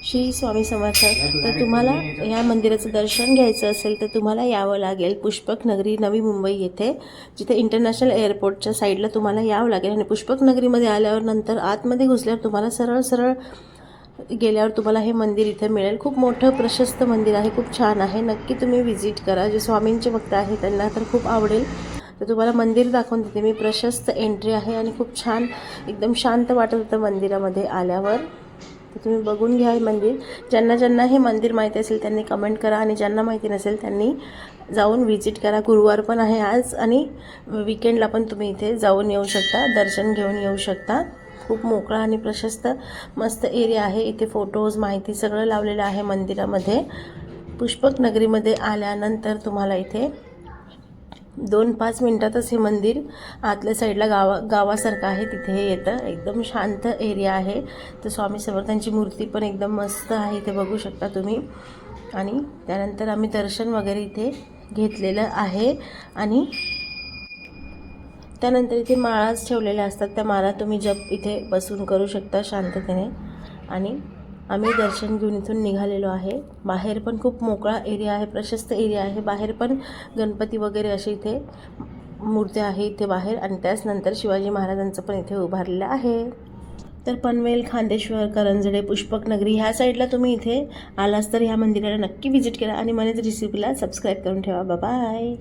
श्री स्वामी समर्थ. तर तुम्हाला या मंदिराचं दर्शन घ्यायचं असेल तर तुम्हाला यावं लागेल पुष्पक नगरी नवी मुंबई येथे, जिथे इंटरनॅशनल एअरपोर्टच्या साईडला तुम्हाला यावं लागेल. आणि पुष्पक नगरीमध्ये आल्यावर नंतर आतमध्ये घुसल्यावर तुम्हाला सरळ गेल्यावर तुम्हाला हे मंदिर इथे मिळेल. खूप मोठं प्रशस्त मंदिर आहे, खूप छान आहे. नक्की तुम्ही व्हिजिट करा. जे स्वामींचे भक्त आहे त्यांना तर खूप आवडेल. तर तुम्हाला मंदिर दाखवून देते मी. प्रशस्त एंट्री आहे आणि खूप छान एकदम शांत वाटत होतं मंदिरामध्ये आल्यावर. तर तुम्ही बघून घ्या हे मंदिर. ज्यांना हे मंदिर माहिती असेल त्यांनी कमेंट करा, आणि ज्यांना माहिती नसेल त्यांनी जाऊन व्हिजिट करा. गुरुवार पण आहे आज, आणि विकेंडला पण तुम्ही इथे जाऊन येऊ शकता, दर्शन घेऊन येऊ शकता. खूप मोकळा आणि प्रशस्त मस्त एरिया आहे. इथे फोटोज, माहिती सगळं लावलेलं आहे मंदिरामध्ये. पुष्पक नगरीमध्ये आल्यानंतर तुम्हाला इथे 2-5 मिनटातच हे मंदिर आतल्या साईडला गावासारखं आहे, तिथे हे येतं. एकदम शांत एरिया आहे. तर स्वामी समर्थांची मूर्ती पण एकदम मस्त आहे, इथे बघू शकता तुम्ही. आणि त्यानंतर आम्ही दर्शन वगैरे इथे घेतलेलं आहे. आणि त्यानंतर इथे माळाच ठेवलेल्या असतात, त्या माळा तुम्ही जप इथे बसून करू शकता शांततेने. आणि आम्ही दर्शन घेऊन इथून निघालेलो आहे. बाहेर पण खूप मोकळा एरिया आहे, प्रशस्त एरिया आहे. बाहेर पण गणपती वगैरे असे इथे मूर्त्या आहे इथे बाहेर. आणि त्याच नंतर शिवाजी महाराजांचं पण इथे उभारलेलं आहे. तर पनवेल, खांदेश्वर, करंजडे, पुष्पक नगरी ह्या साईडला तुम्ही इथे आलास तर ह्या मंदिराला नक्की व्हिजिट करा. आणि मनेच रेसिपीला सबस्क्राईब करून ठेवा. बाय.